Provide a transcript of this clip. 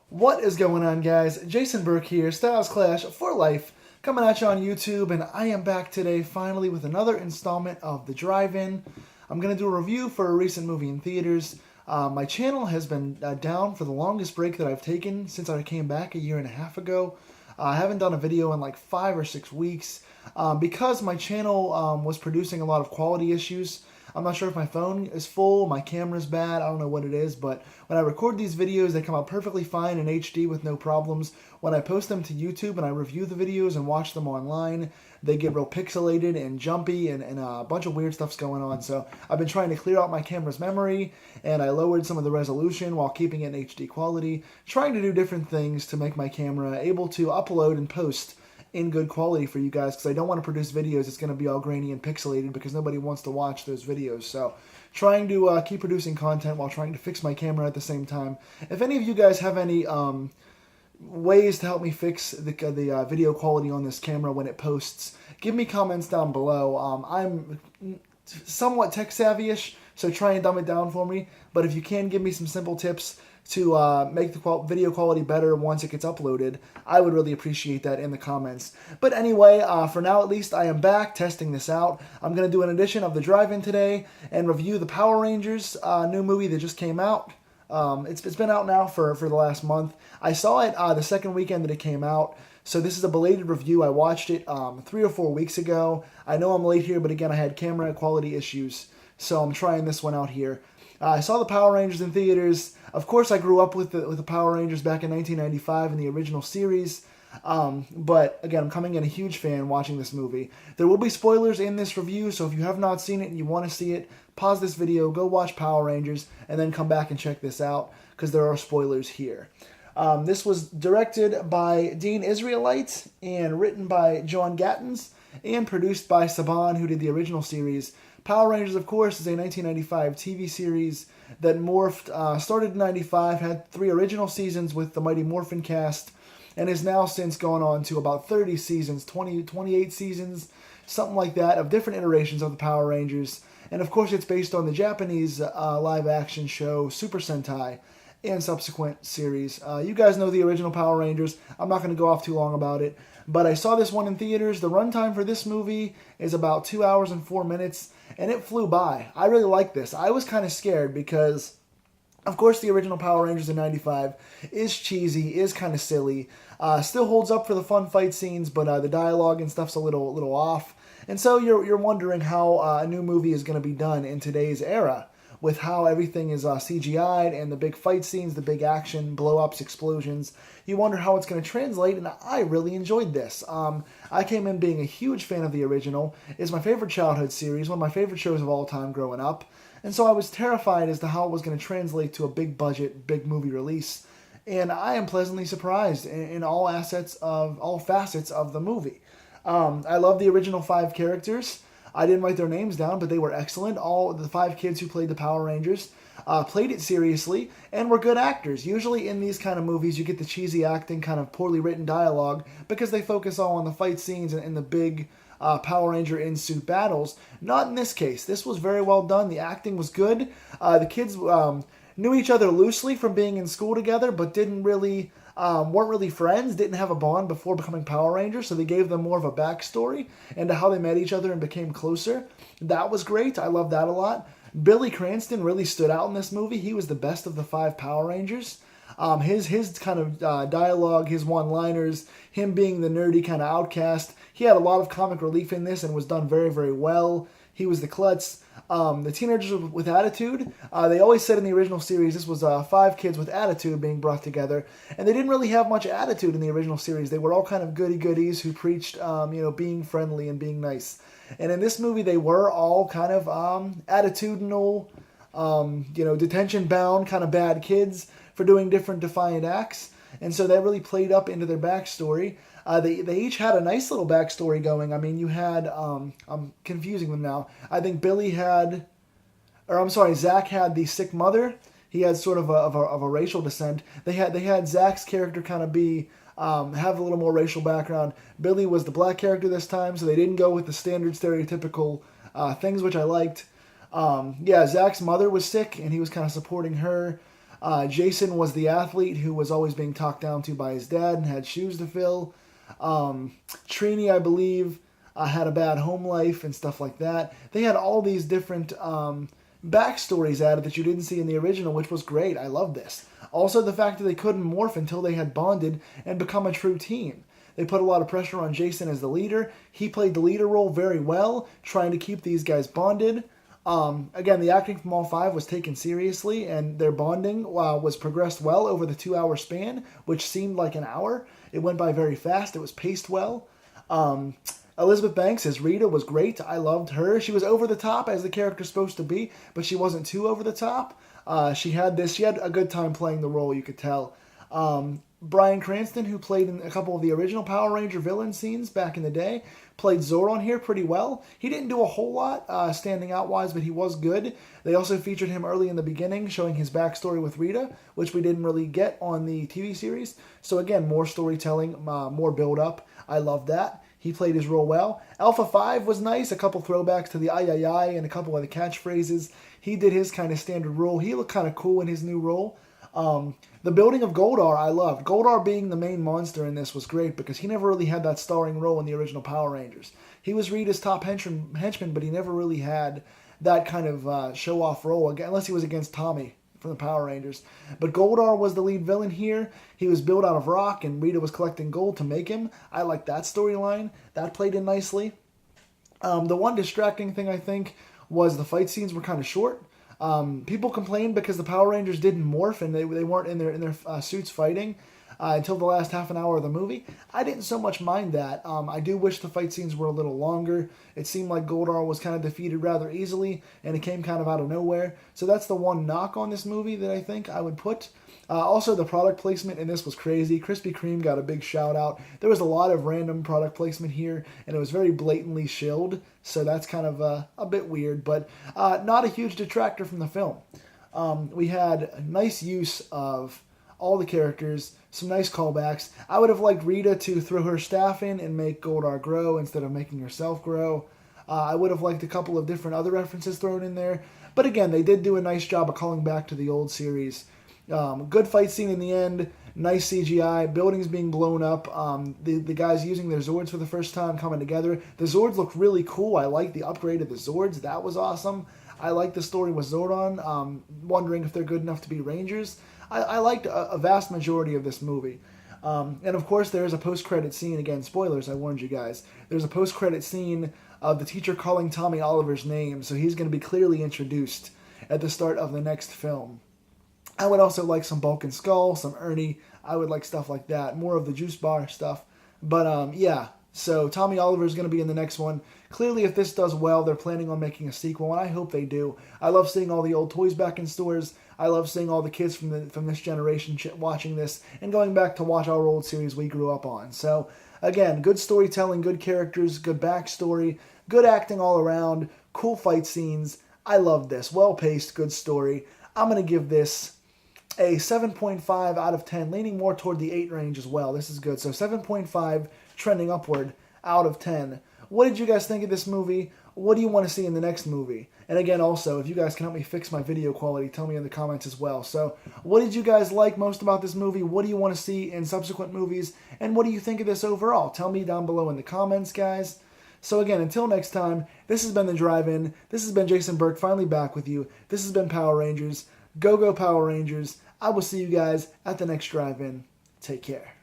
What is going on, guys? Jason Burke here, Styles Clash for Life, coming at you on YouTube, and I am back today finally with another installment of The Drive-In. I'm going to do a review for a recent movie in theaters. My channel has been down for the longest break that I've taken since I came back a year and a half ago. I haven't done a video in like 5 or 6 weeks because my channel was producing a lot of quality issues. I'm not sure if my phone is full, my camera's bad, I don't know what it is, but when I record these videos, they come out perfectly fine in HD with no problems. When I post them to YouTube and I review the videos and watch them online, they get real pixelated and jumpy and a bunch of weird stuff's going on. So I've been trying to clear out my camera's memory, and I lowered some of the resolution while keeping it in HD quality, trying to do different things to make my camera able to upload and post in good quality for you guys, because I don't want to produce videos that's going to be all grainy and pixelated because nobody wants to watch those videos. So trying to keep producing content while trying to fix my camera at the same time. If any of you guys have any ways to help me fix the video quality on this camera when it posts, give me comments down below. I'm somewhat tech savvy-ish, so try and dumb it down for me. But if you can give me some simple tips to make the video quality better once it gets uploaded, I would really appreciate that in the comments. But anyway, for now at least, I am back testing this out. I'm going to do an edition of The Drive-In today and review the Power Rangers new movie that just came out. It's been out now for the last month. I saw it the second weekend that it came out, so this is a belated review. I watched it 3 or 4 weeks ago. I know I'm late here, but again, I had camera quality issues, so I'm trying this one out here. I saw the Power Rangers in theaters. Of course, I grew up with the Power Rangers back in 1995 in the original series. But again, I'm coming in a huge fan watching this movie. There will be spoilers in this review, so if you have not seen it and you want to see it, pause this video, go watch Power Rangers, and then come back and check this out, because there are spoilers here. This was directed by Dean Israelite and written by John Gattens and produced by Saban, who did the original series. Power Rangers, of course, is a 1995 TV series that morphed, started in 95, had 3 original seasons with the Mighty Morphin cast, and has now since gone on to about 30 seasons, 28 seasons, something like that, of different iterations of the Power Rangers. And of course, it's based on the Japanese live-action show Super Sentai and subsequent series. You guys know the original Power Rangers. I'm not going to go off too long about it. But I saw this one in theaters. The runtime for this movie is about 2 hours and 4 minutes, and it flew by. I really like this. I was kind of scared because, of course, the original Power Rangers in 95 is cheesy, is kind of silly. Still holds up for the fun fight scenes, but the dialogue and stuff's a little off. And so you're wondering how a new movie is going to be done in today's era, with how everything is CGI'd and the big fight scenes, the big action, blow-ups, explosions. You wonder how it's going to translate, and I really enjoyed this. I came in being a huge fan of the original. It's my favorite childhood series, one of my favorite shows of all time growing up. And so I was terrified as to how it was going to translate to a big budget, big movie release. And I am pleasantly surprised in all facets of the movie. I love the original 5 characters. I didn't write their names down, but they were excellent. All the 5 kids who played the Power Rangers played it seriously and were good actors. Usually in these kind of movies, you get the cheesy acting, kind of poorly written dialogue, because they focus all on the fight scenes and the big Power Ranger in-suit battles. Not in this case. This was very well done. The acting was good. The kids knew each other loosely from being in school together, but weren't really friends, didn't have a bond before becoming Power Rangers, so they gave them more of a backstory into how they met each other and became closer. That was great. I love that a lot. Billy Cranston really stood out in this movie. He was the best of the 5 Power Rangers. His kind of dialogue, his one-liners, him being the nerdy kind of outcast, he had a lot of comic relief in this and was done very, very well. He was the klutz. The teenagers with attitude, they always said in the original series this was 5 kids with attitude being brought together, and they didn't really have much attitude in the original series. They were all kind of goody-goodies who preached, being friendly and being nice. And in this movie, they were all kind of attitudinal, detention-bound kind of bad kids for doing different defiant acts. And so that really played up into their backstory. They each had a nice little backstory going. I mean, you had, I'm confusing them now. I think Zach had the sick mother. He had sort of a racial descent. They had Zach's character kind of have a little more racial background. Billy was the black character this time, so they didn't go with the standard stereotypical things, which I liked. Zach's mother was sick, and he was kind of supporting her. Jason was the athlete who was always being talked down to by his dad and had shoes to fill. Trini, I believe, had a bad home life and stuff like that. They had all these different backstories added that you didn't see in the original, which was great. I love this. Also, the fact that they couldn't morph until they had bonded and become a true team. They put a lot of pressure on Jason as the leader. He played the leader role very well, trying to keep these guys bonded. Again, the acting from all five was taken seriously, and their bonding was progressed well over the 2-hour span, which seemed like an hour. It went by very fast. It was paced well. Elizabeth Banks as Rita was great. I loved her. She was over the top as the character's supposed to be, but she wasn't too over the top. She had a good time playing the role, you could tell. Bryan Cranston, who played in a couple of the original Power Ranger villain scenes back in the day, played Zordon here pretty well. He didn't do a whole lot standing out wise, but he was good. They also featured him early in the beginning, showing his backstory with Rita, which we didn't really get on the TV series. So again, more storytelling, more build-up. I love that. He played his role well. Alpha 5 was nice, a couple throwbacks to the ay ay ay and a couple of the catchphrases. He did his kind of standard role. He looked kind of cool in his new role. The building of Goldar I loved. Goldar being the main monster in this was great because he never really had that starring role in the original Power Rangers. He was Rita's top henchman, but he never really had that kind of show-off role, unless he was against Tommy from the Power Rangers. But Goldar was the lead villain here. He was built out of rock, and Rita was collecting gold to make him. I like that storyline. That played in nicely. The one distracting thing, I think, was the fight scenes were kind of short. People complained because the Power Rangers didn't morph and they weren't in their suits fighting until the last half an hour of the movie. I didn't so much mind that. I do wish the fight scenes were a little longer. It seemed like Goldar was kind of defeated rather easily, and it came kind of out of nowhere. So that's the one knock on this movie that I think I would put. Also, the product placement in this was crazy. Krispy Kreme got a big shout out. There was a lot of random product placement here, and it was very blatantly shilled, so that's kind of a bit weird, but not a huge detractor from the film. We had a nice use of all the characters, some nice callbacks. I would have liked Rita to throw her staff in and make Goldar grow instead of making herself grow. I would have liked a couple of different other references thrown in there, but again, they did do a nice job of calling back to the old series. Good fight scene in the end, nice CGI, buildings being blown up, the guys using their Zords for the first time coming together. The Zords look really cool. I like the upgrade of the Zords. That was awesome. I like the story with Zordon, wondering if they're good enough to be Rangers. I liked a vast majority of this movie. And of course, there is a post-credit scene. Again, spoilers, I warned you guys. There's a post-credit scene of the teacher calling Tommy Oliver's name, so he's going to be clearly introduced at the start of the next film. I would also like some Bulk and Skull, some Ernie. I would like stuff like that. More of the juice bar stuff. But, yeah. So, Tommy Oliver is going to be in the next one. Clearly, if this does well, they're planning on making a sequel, and I hope they do. I love seeing all the old toys back in stores. I love seeing all the kids from this generation watching this and going back to watch our old series we grew up on. So, again, good storytelling, good characters, good backstory, good acting all around, cool fight scenes. I love this. Well-paced, good story. I'm going to give this a 7.5 out of 10, leaning more toward the 8 range as well. This is good. So 7.5, trending upward, out of 10. What did you guys think of this movie? What do you want to see in the next movie? And again, also, if you guys can help me fix my video quality, tell me in the comments as well. So, what did you guys like most about this movie? What do you want to see in subsequent movies? And what do you think of this overall? Tell me down below in the comments, guys. So again, until next time, this has been The Drive-In. This has been Jason Burke, finally back with you. This has been Power Rangers. Go, go, Power Rangers. I will see you guys at the next Drive-In. Take care.